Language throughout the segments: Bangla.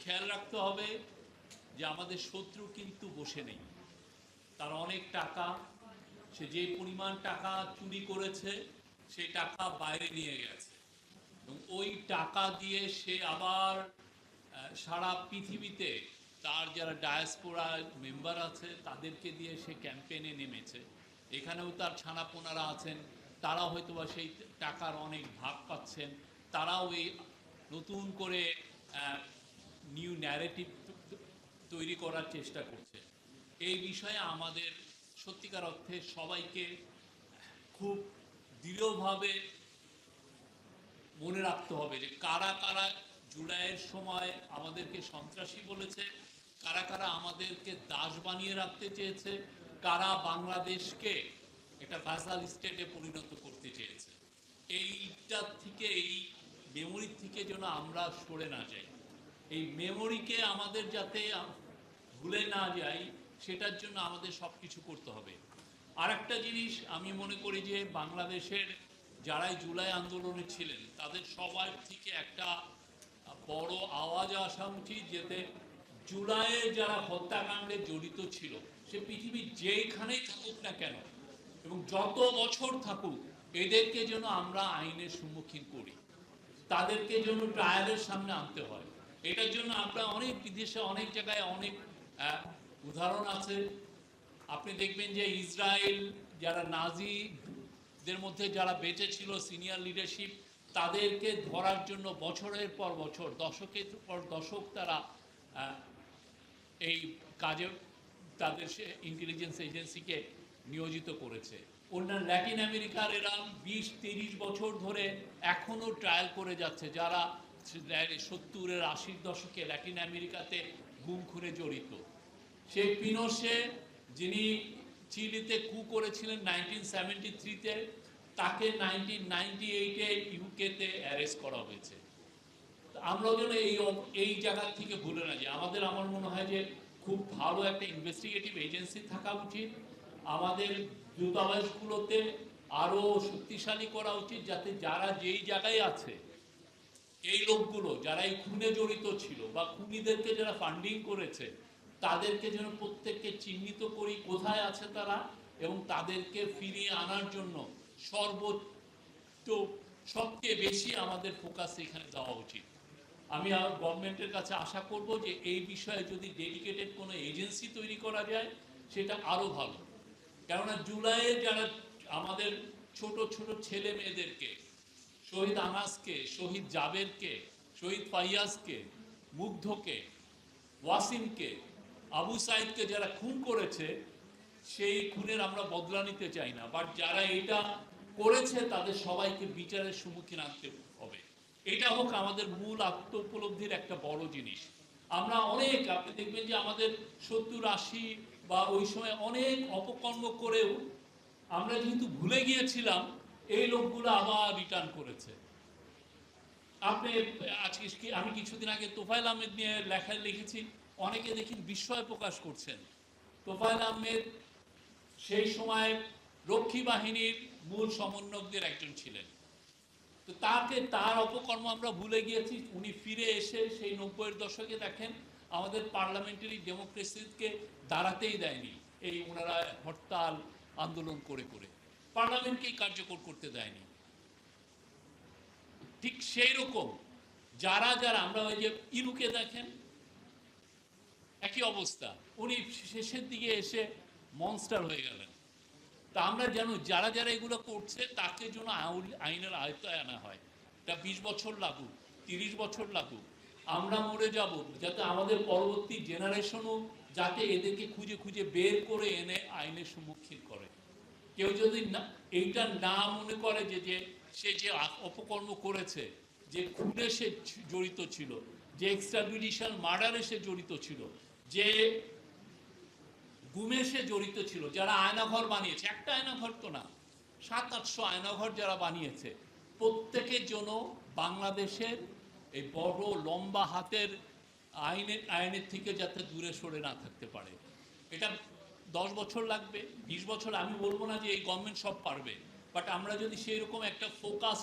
খেয়াল রাখতে হবে যে আমাদের শত্রু কিন্তু বসে নেই। তার অনেক টাকা, সে যে পরিমাণ টাকা চুরি করেছে সেই টাকা বাইরে নিয়ে গেছে, এবং ওই টাকা দিয়ে সে আবার সারা পৃথিবীতে তার যারা ডায়াসপোরা মেম্বার আছে তাদেরকে দিয়ে সে ক্যাম্পেইনে নেমেছে। এখানেও তার ছানাপোনারা আছেন, তারাও হয়তোবা সেই টাকার অনেক ভাগ পাচ্ছেন। তারাও এই নতুন করে নিউ ন্যারেটিভ তৈরি করার চেষ্টা করছে। এই বিষয়ে আমাদের সত্যিকার অর্থে সবাইকে খুব দৃঢ়ভাবে মনে রাখতে হবে যে কারা কারা জুলাইয়ের সময় আমাদেরকে সন্ত্রাসী বলেছে, কারা কারা আমাদেরকে দাস বানিয়ে রাখতে চেয়েছে, কারা বাংলাদেশকে একটা ভাসাল স্টেটে পরিণত করতে চেয়েছে। এইটার থেকে, এই মেমোরির থেকে যেন আমরা সরে না যাই, এই মেমোরিকে আমাদের যাতে ভুলে না যাই, সেটার জন্য আমাদের সব কিছু করতে হবে। আর একটা জিনিস আমি মনে করি যে বাংলাদেশের যারাই জুলাই আন্দোলনে ছিলেন তাদের সবার থেকে একটা বড় আওয়াজ আসা উচিত, যাতে জুলাইয়ে যারা হত্যাকাণ্ডে জড়িত ছিল সে পৃথিবীর যেখানেই থাকুক না কেন এবং যত বছর থাকুক, এদেরকে যেন আমরা আইনের সম্মুখীন করি, তাদেরকে জন্য ট্রায়ালের সামনে আনতে হয়। এটার জন্য আমরা অনেক বিদেশে অনেক জায়গায় অনেক উদাহরণ আছে। আপনি দেখবেন যে ইসরায়েল যারা নাজিদের মধ্যে যারা বেঁচে ছিল সিনিয়র লিডারশিপ, তাদেরকে ধরার জন্য বছরের পর বছর, দশকের পর দশক তারা এই কাজে তাদের ইন্টেলিজেন্স এজেন্সিকে নিয়োজিত করেছে। অন্যান্য ল্যাটিন আমেরিকার এরা 20-30 বছর ধরে এখনও ট্রায়াল করে যাচ্ছে, যারা 70-এর 80-র দশকে ল্যাটিন আমেরিকাতে গুম খুনে জড়িত। সেই পিনোশে, যিনি চিলিতে কু করেছিলেন 1973-তে, তাকে 1998-এ ইউকেতে অ্যারেস্ট করা হয়েছে। আমরা যেন এই জায়গা থেকে ভুলে না যাই। আমার মনে হয় যে খুব ভালো একটা ইনভেস্টিগেটিভ এজেন্সি থাকা উচিত, আমাদের দূতাবাসগুলোতে আরও শক্তিশালী করা উচিত, যাতে যারা যেই জায়গায় আছে এই লোকগুলো যারা এই খুনে জড়িত ছিল বা খুনিদেরকে যারা ফান্ডিং করেছে তাদেরকে যেন প্রত্যেককে চিহ্নিত করি কোথায় আছে তারা, এবং তাদেরকে ফিরিয়ে আনার জন্য সর্বোচ্চ সবচেয়ে বেশি আমাদের ফোকাস এখানে দেওয়া উচিত। আমি গভর্নমেন্টের কাছে আশা করব যে এই বিষয়ে যদি ডেডিকেটেড কোনো এজেন্সি তৈরি করা যায় সেটা আরও ভালো। কেননা জুলাইয়ে যারা আমাদের ছোট ছোট ছেলে মেয়েদেরকে, শহীদ আনাসকে, শহীদ জাবেরকে, শহীদ ফাইয়াজকে, মুগ্ধকে, ওয়াসিমকে, আবু সাইদকে যারা খুন করেছে, সেই খুনের আমরা বদলা নিতে চাই না, বাট যারা এটা করেছে তাদের সবাইকে বিচারের সম্মুখীন আনতে হবে। এটা হোক আমাদের মূল আত্ম উপলব্ধির একটা বড় জিনিস। আমরা অনেক, আপনি দেখবেন যে আমাদের 70-80 বা ওই সময় অনেক অপকর্ম করেও আমরা যেহেতু ভুলে গিয়েছিলাম, এই লোকগুলো আবার রিটার্ন করেছে। আপনি আজকে আমি কিছুদিন আগে তোফায়েল আহমেদ নিয়ে লেখা লিখেছি, অনেকে দেখি বিস্ময় প্রকাশ করছেন। তোফায়েল আহমেদ সেই সময় রক্ষী বাহিনীর মূল সমন্বয়কদের একজন ছিলেন। তো তার অপকর্ম আমরা ভুলে গিয়েছি। উনি ফিরে এসে সেই 90-এর দশকে দেখেন আমাদের পার্লামেন্টারি ডেমোক্রেসিকে দাঁড়াতেই দেয়নি, এই ওনারা হরতাল আন্দোলন করে করে পার্লামেন্টকেই কার্যকর করতে দেয়নি। ঠিক সেই রকম যারা যারা আমরা ওই যে ইনুকে দেখেন, একই অবস্থা, উনি শেষের দিকে এসে মনস্টার হয়ে গেলেন। তা আমরা যেন যারা যারা এগুলো করছে তাকে যেন আইনের আয়ত্তায় আনা হয়। এটা 20 বছর লাগুক, 30 বছর লাগুক, আমরা মরে যাব, যাতে আমাদের পরবর্তী জেনারেশনও যাতে এদেরকে খুঁজে খুঁজে বের করে এনে আইনের সম্মুখীন করে। কেউ যদি না এইটা না মনে করে যে যে সে যে অপকর্ম করেছে, যে খুনে সে জড়িত ছিল, যে এক্সট্রাজুডিশিয়াল মার্ডারে সে জড়িত ছিল, যে গুমে সে জড়িত ছিল, যারা আয়নাঘর বানিয়েছে, একটা আয়নাঘর তো না, 700-800 আয়নাঘর যারা বানিয়েছে, প্রত্যেকের জন্য বাংলাদেশের এই বড় লম্বা হাতের আইনের থেকে যাতে দূরে সরে না থাকতে পারে। এটা 10 বছর লাগবে, 20 বছর, আমি বলবো না যে এই গভর্নমেন্ট সব পারবে, বাট আমরা যদি সেই রকম একটা ফোকাস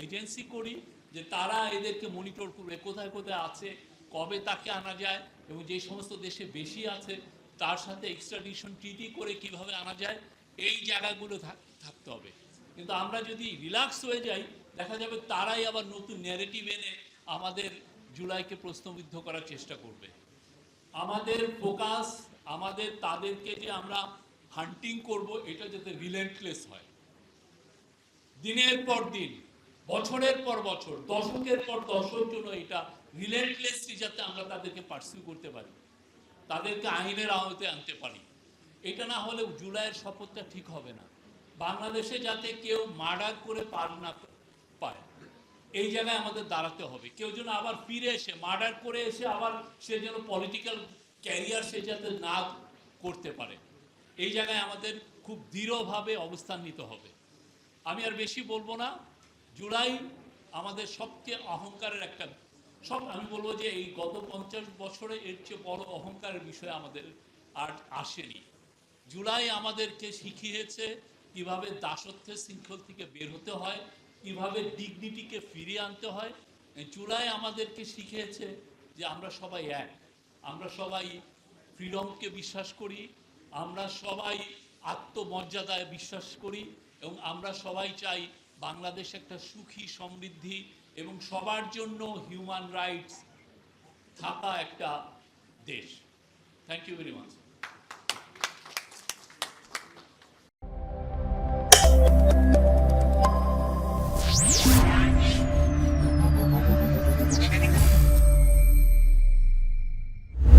এজেন্সি করি যে তারা এদেরকে মনিটর করবে কোথায় কোথায় আছে, কবে তাকে আনা যায় এবং যে সমস্ত দেশে বেশি আছে তার সাথে এক্সট্রাডিশন ট্রিটি করে কিভাবে আনা যায়, এই জায়গাগুলো থাকতে হবে। কিন্তু আমরা যদি রিল্যাক্স হয়ে যাই, দেখা যাবে তারাই আবার নতুন ন্যারেটিভ এনে আমাদের জুলাইকে প্রশ্নবিদ্ধ করার চেষ্টা করবে। আমাদের ফোকাস, আমাদের তাদেরকে যে আমরা হান্টিং করব, এটা যাতে রিলেন্টলেস হয়, দিনের পর দিন, বছরের পর বছর, দশকের পর দশক জন্য এটা রিলেন্টলেসলি যাতে আমরা তাদেরকে পার্সিউ করতে পারি, তাদেরকে আইনের আওতায় আনতে পারি। এটা না হলে জুলাইয়ের শপথটা ঠিক হবে না। বাংলাদেশে যাতে কেউ মার্ডার করে পার না পায়, এই জায়গায় আমাদের দাঁড়াতে হবে। কেউ যেন আবার ফিরে এসে মার্ডার করে এসে আবার সে যেন পলিটিক্যাল ক্যারিয়ার সে যাতে না করতে পারে, এই জায়গায় আমাদের খুব দৃঢ়ভাবে অবস্থান নিতে হবে। আমি আর বেশি বলবো না। জুলাই আমাদের সবচেয়ে অহংকারের একটা, আমি বলবো যে এই গত 50 বছরে এর চেয়ে বড় অহংকারের বিষয় আমাদের আর আসেনি। জুলাই আমাদেরকে শিখিয়েছে কিভাবে দাসত্বের শৃঙ্খল থেকে বের হতে হয়, কিভাবে ডিগনিটিকে ফিরিয়ে আনতে হয়। জুলাই আমাদেরকে শিখিয়েছে যে আমরা সবাই এক, আমরা সবাই ফ্রিডমকে বিশ্বাস করি, আমরা সবাই আত্মমর্যাদায় বিশ্বাস করি এবং আমরা সবাই চাই বাংলাদেশ একটা সুখী, সমৃদ্ধি এবং সবার জন্য হিউম্যান রাইটস থাকা একটা দেশ। Thank you very much.